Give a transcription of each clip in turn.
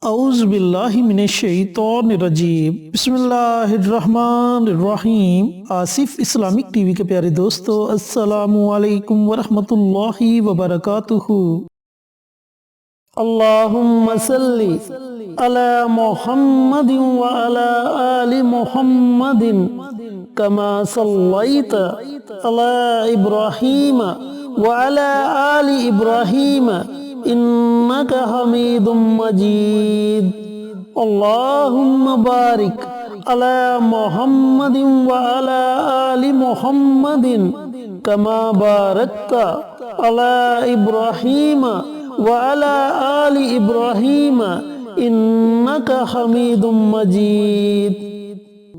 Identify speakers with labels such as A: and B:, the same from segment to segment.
A: اعوذ باللہ من الشیطان الرجیم بسم اللہ الرحمن الرحیم۔ آصف اسلامک ٹی وی کے پیارے دوستو، السلام علیکم ورحمۃ اللہ وبرکاتہ۔ اللہم صلی علی محمد وعلی آل محمد کما صلیت علی ابراہیم وعلی آل ابراہیم انک حمید مجید۔ اللہم بارک علی محمد وعلی آل محمد کما بارکت علی ابراہیم وعلی آل ابراہیم انک حمید مجید۔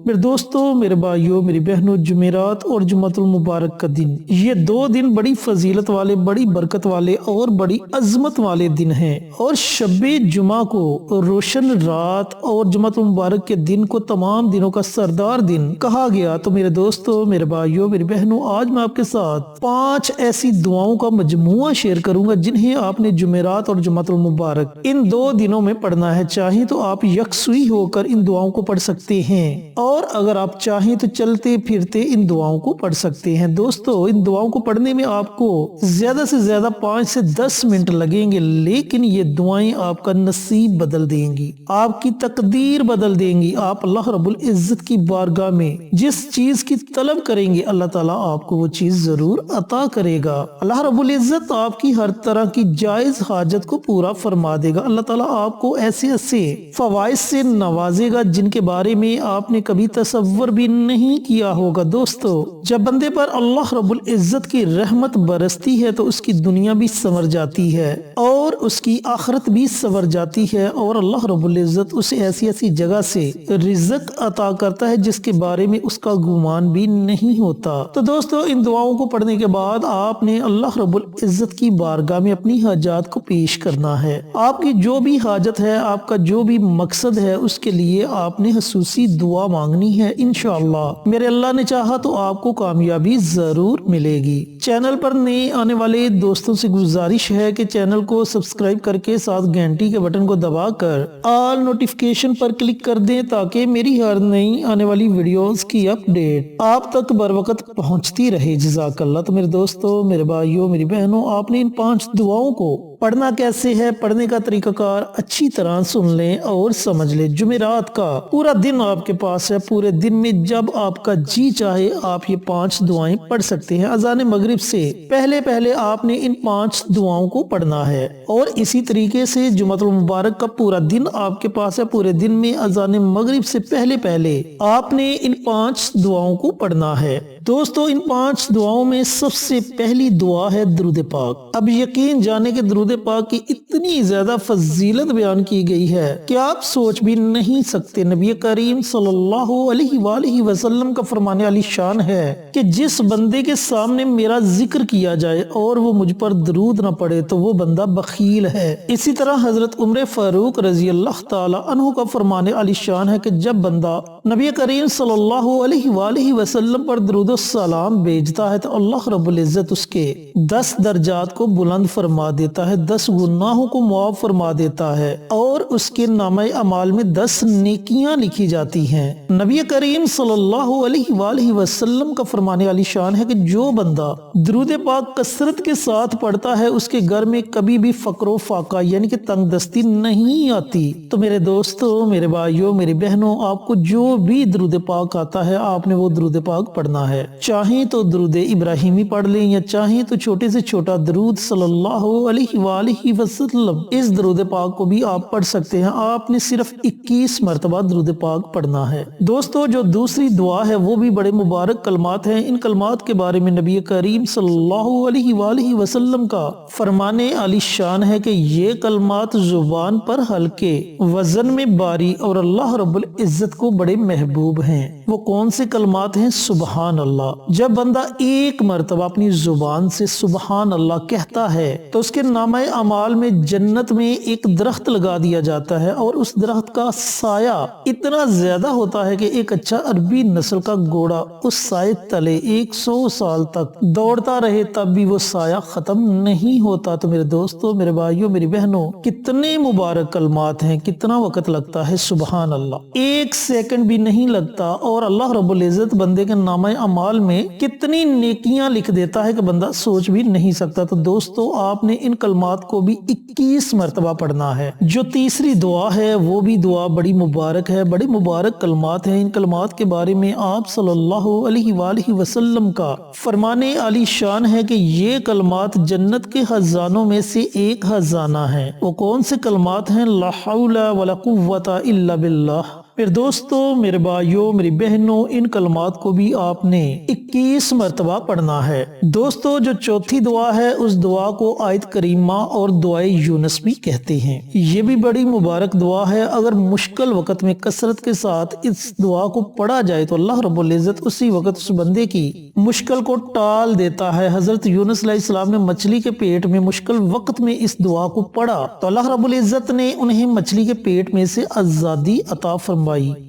A: میرے دوستو، میرے بھائیوں، میری بہنوں، جمعرات اور جمعۃ المبارک کا دن، یہ دو دن بڑی فضیلت والے، بڑی برکت والے اور بڑی عظمت والے دن ہیں، اور شب جمعہ کو روشن رات اور جمعۃ المبارک کے دن کو تمام دنوں کا سردار دن کہا گیا۔ تو میرے دوستو، میرے بھائیوں، میری بہنوں، آج میں آپ کے ساتھ 5 ایسی دعاؤں کا مجموعہ شیئر کروں گا جنہیں آپ نے جمعرات اور جمعۃ المبارک ان 2 دنوں میں پڑھنا ہے۔ چاہیں تو آپ یکسوئی ہو کر ان دعاؤں کو پڑھ سکتے ہیں، اور اگر آپ چاہیں تو چلتے پھرتے ان دعاؤں کو پڑھ سکتے ہیں۔ دوستو، ان دعاؤں کو پڑھنے میں آپ کو زیادہ سے زیادہ 5 سے 10 منٹ لگیں گے، لیکن یہ دعائیں آپ کا نصیب بدل دیں گی، آپ کی تقدیر بدل دیں گی۔ آپ اللہ رب العزت کی بارگاہ میں جس چیز کی طلب کریں گے، اللہ تعالیٰ آپ کو وہ چیز ضرور عطا کرے گا۔ اللہ رب العزت آپ کی ہر طرح کی جائز حاجت کو پورا فرما دے گا۔ اللہ تعالیٰ آپ کو ایسے فوائد سے نوازے گا جن کے بارے میں آپ نے کبھی تصور بھی نہیں کیا ہوگا۔ دوستو، جب بندے پر اللہ رب العزت کی رحمت برستی ہے تو اس کی دنیا بھی سنور جاتی ہے اور اس کی آخرت بھی سنور جاتی ہے، اور اللہ رب العزت اسے ایسی جگہ سے رزق عطا کرتا ہے جس کے بارے میں اس کا گمان بھی نہیں ہوتا۔ تو دوستو، ان دعاؤں کو پڑھنے کے بعد آپ نے اللہ رب العزت کی بارگاہ میں اپنی حاجات کو پیش کرنا ہے۔ آپ کی جو بھی حاجت ہے، آپ کا جو بھی مقصد ہے، اس کے لیے آپ نے خصوصی دعا مانگنی ہے۔ انشاءاللہ میرے اللہ نے چاہا تو آپ کو کامیابی ضرور ملے گی۔ چینل پر نئے آنے والے دوستوں سے گزارش ہے کہ چینل کو سبسکرائب کر کے ساتھ گھنٹی کے بٹن کو دبا کر آل نوٹیفیکیشن پر کلک کر دیں تاکہ میری ہر نئی آنے والی ویڈیوز کی اپڈیٹ آپ تک بر وقت پہنچتی رہے۔ جزاک اللہ۔ تو میرے دوستوں، میرے بھائیوں، میری بہنوں، آپ نے ان 5 دعاؤں کو پڑھنا کیسے ہے، پڑھنے کا طریقہ کار اچھی طرح سن لیں اور سمجھ لیں۔ جمعرات کا پورا دن آپ کے پاس ہے، پورے دن میں جب آپ کا جی چاہے آپ یہ 5 دعائیں پڑھ سکتے ہیں۔ اذان مغرب سے پہلے آپ نے ان 5 دعاؤں کو پڑھنا ہے، اور اسی طریقے سے جمعۃ المبارک کا پورا دن آپ کے پاس ہے، پورے دن میں اذان مغرب سے پہلے آپ نے ان 5 دعاؤں کو پڑھنا ہے۔ دوستو، ان 5 دعاؤں میں سب سے پہلی دعا ہے درود پاک۔ اب یقین جانے کہ درود پاک کی اتنی زیادہ فضیلت بیان کی گئی ہے کہ آپ سوچ بھی نہیں سکتے۔ نبی کریم صلی اللہ علیہ وآلہ وسلم کا فرمان علی شان ہے کہ جس بندے کے سامنے میرا ذکر کیا جائے اور وہ مجھ پر درود نہ پڑے تو وہ بندہ بخیل ہے۔ اسی طرح حضرت عمر فاروق رضی اللہ تعالی عنہ کا فرمان علی شان ہے کہ جب بندہ نبی کریم صلی اللہ علیہ وآلہ وسلم پر درود السلام بھیجتا ہے تو اللہ رب العزت اس کے 10 درجات کو بلند فرما دیتا ہے، 10 گناہوں کو معاف فرما دیتا ہے، اور اس کے نامہ اعمال میں 10 نیکیاں لکھی جاتی ہیں۔ نبی کریم صلی اللہ علیہ وآلہ وسلم کا فرمان علی شان ہے کہ جو بندہ درود پاک کثرت کے ساتھ پڑھتا ہے اس کے گھر میں کبھی بھی فقر و فاقہ یعنی کہ تنگ دستی نہیں آتی۔ تو میرے دوستو، میرے بھائیوں، میری بہنوں، آپ کو جو بھی درود پاک آتا ہے آپ نے وہ درود پاک پڑھنا ہے۔ چاہیں تو درود ابراہیمی پڑھ لیں یا چاہیں تو چھوٹے سے چھوٹا درود صلی اللہ علیہ وآلہ وسلم، اس درود پاک کو بھی آپ پڑھ سکتے ہیں۔ آپ نے صرف 21 مرتبہ درود پاک پڑھنا ہے۔ دوستو، جو دوسری دعا ہے وہ بھی بڑے مبارک کلمات ہیں۔ ان کلمات کے بارے میں نبی کریم صلی اللہ علیہ وآلہ وسلم کا فرمان علی شان ہے کہ یہ کلمات زبان پر ہلکے، وزن میں بھاری اور اللہ رب العزت کو بڑے محبوب ہیں۔ وہ کون سے کلمات ہیں؟ سبحان اللہ، اللہ۔ جب بندہ ایک مرتبہ اپنی زبان سے سبحان اللہ کہتا ہے تو اس کے نامہ اعمال میں جنت میں ایک درخت لگا دیا جاتا ہے، اور اس درخت کا سایہ اتنا زیادہ ہوتا ہے کہ ایک اچھا عربی نسل کا گھوڑا اس سائے تلے 100 سال تک دوڑتا رہے تب بھی وہ سایہ ختم نہیں ہوتا۔ تو میرے دوستو، میرے بھائیوں، میری بہنوں، کتنے مبارک کلمات ہیں، کتنا وقت لگتا ہے سبحان اللہ، ایک سیکنڈ بھی نہیں لگتا، اور اللہ رب العزت بندے کے نامہ اعمال میں کتنی نیکیاں لکھ دیتا ہے کہ بندہ سوچ بھی نہیں سکتا۔ تو دوستو، آپ نے ان کلمات کو بھی 21 مرتبہ پڑھنا ہے۔ جو تیسری دعا ہے وہ بھی دعا بڑی مبارک ہے، بڑی مبارک کلمات ہیں۔ ان کلمات کے بارے میں آپ صلی اللہ علیہ وآلہ وسلم کا فرمانے علی شان ہے کہ یہ کلمات جنت کے خزانوں میں سے ایک خزانہ ہے۔ وہ کون سے کلمات ہیں؟ لا حول ولا قوت الا باللہ۔ میرے دوستو، میرے بھائیوں، میری بہنوں، ان کلمات کو بھی آپ نے 21 مرتبہ پڑھنا ہے۔ دوستو، جو چوتھی دعا ہے اس دعا کو آیت کریمہ اور دعائے یونس بھی کہتے ہیں۔ یہ بھی بڑی مبارک دعا ہے۔ اگر مشکل وقت میں کثرت کے ساتھ اس دعا کو پڑھا جائے تو اللہ رب العزت اسی وقت اس بندے کی مشکل کو ٹال دیتا ہے۔ حضرت یونس علیہ السلام نے مچھلی کے پیٹ میں مشکل وقت میں اس دعا کو پڑھا تو اللہ رب العزت نے انہیں مچھلی کے پیٹ میں سے آزادی عطا فرمائی۔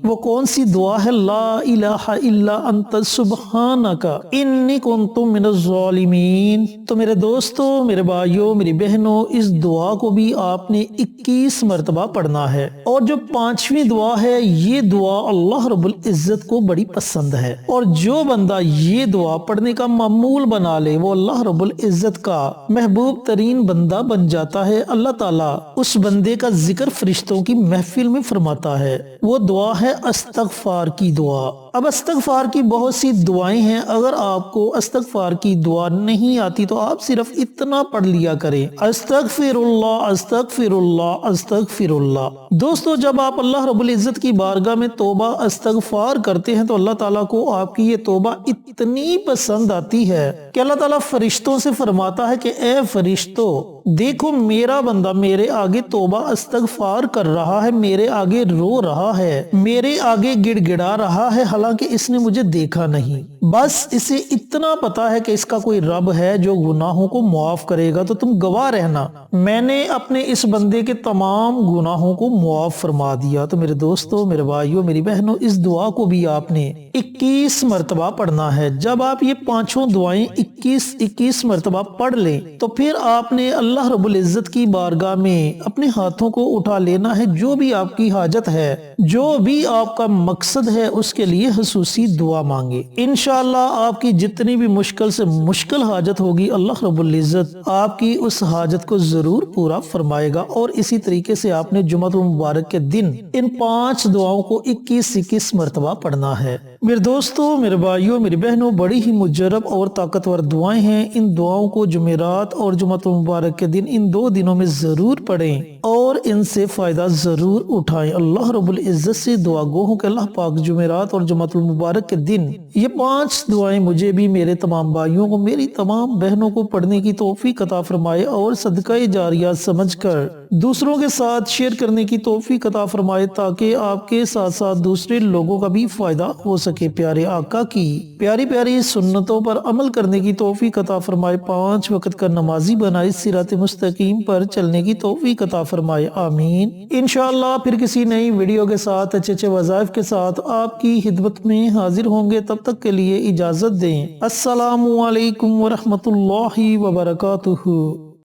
A: وہ کون سی دعا ہے؟ لا الہ الا انت سبحانک انی کنت من الظالمین۔ تو میرے دوستو، میرے بھائیوں، میری بہنوں، اس دعا کو بھی آپ نے 21 مرتبہ پڑھنا ہے۔ اور جو پانچویں دعا ہے یہ دعا اللہ رب العزت کو بڑی پسند ہے، اور جو بندہ یہ دعا پڑھنے کا معمول بنا لے وہ اللہ رب العزت کا محبوب ترین بندہ بن جاتا ہے۔ اللہ تعالیٰ اس بندے کا ذکر فرشتوں کی محفل میں فرماتا ہے۔ وہ دعا ہے استغفار کی دعا۔ اب استغفار کی بہت سی دعائیں ہیں، اگر آپ کو استغفار کی دعا نہیں آتی تو آپ صرف اتنا پڑھ لیا کریں، استغفر اللہ استغفر اللہ استغفر اللہ۔ دوستو، جب آپ اللہ رب العزت کی بارگاہ میں توبہ استغفار کرتے ہیں تو اللہ تعالیٰ کو آپ کی یہ توبہ اتنی پسند آتی ہے کہ اللہ تعالیٰ فرشتوں سے فرماتا ہے کہ اے فرشتوں، دیکھو میرا بندہ میرے آگے توبہ استغفار کر رہا ہے، میرے آگے رو رہا ہے، میرے آگے گڑ گڑا رہا ہے، حالانکہ اس نے مجھے دیکھا نہیں۔ بس اسے اتنا پتا ہے کہ اس کا کوئی رب ہے جو گناہوں کو معاف کرے گا، تو تم گواہ رہنا میں نے اپنے اس بندے کے تمام گناہوں کو معاف فرما دیا۔ تو میرے دوستو، میرے بھائیوں، میری بہنوں، اس دعا کو بھی آپ نے 21 مرتبہ پڑھنا ہے۔ جب آپ یہ پانچوں دعائیں 21 مرتبہ پڑھ لیں تو پھر آپ نے اللہ رب العزت کی بارگاہ میں اپنے ہاتھوں کو اٹھا لینا ہے، جو بھی آپ کی حاجت ہے، جو بھی آپ کا مقصد ہے، اس کے لیے خصوصی دعا مانگے۔ انشاءاللہ آپ کی جتنی بھی مشکل سے مشکل حاجت ہوگی اللہ رب العزت آپ کی اس حاجت کو ضرور پورا فرمائے گا۔ اور اسی طریقے سے آپ نے جمعۃ المبارک کے دن ان 5 دعاؤں کو 21 مرتبہ پڑھنا ہے۔ میرے دوستو، میرے بھائیوں، میری بہنوں، بڑی ہی مجرب اور طاقتور دعائیں ہیں۔ ان دعاؤں کو جمعرات اور جمعۃ المبارک کے دن، ان 2 دنوں میں ضرور پڑھیں اور ان سے فائدہ ضرور اٹھائیں۔ اللہ رب العزت سے دعا گو ہوں کہ اللہ پاک جمعرات اور جمعۃ المبارک کے دن یہ 5 دعائیں مجھے بھی، میرے تمام بھائیوں کو، میری تمام بہنوں کو پڑھنے کی توفیق عطا فرمائے، اور صدقہ جاریہ سمجھ کر دوسروں کے ساتھ شیئر کرنے کی توفیق عطا فرمائے، تاکہ آپ کے ساتھ ساتھ دوسرے لوگوں کا بھی فائدہ ہو سکے۔ پیارے آقا کی پیاری پیاری سنتوں پر عمل کرنے کی توفیق عطا فرمائے، 5 وقت کا نمازی بنائے، صراط مستقیم پر چلنے کی توفیق عطا فرمائے، آمین۔ انشاءاللہ پھر کسی نئی ویڈیو کے ساتھ، اچھے وظائف کے ساتھ آپ کی خدمت میں حاضر ہوں گے۔ تب تک کے لیے اجازت دیں۔ السلام علیکم ورحمۃ اللہ وبرکاتہ۔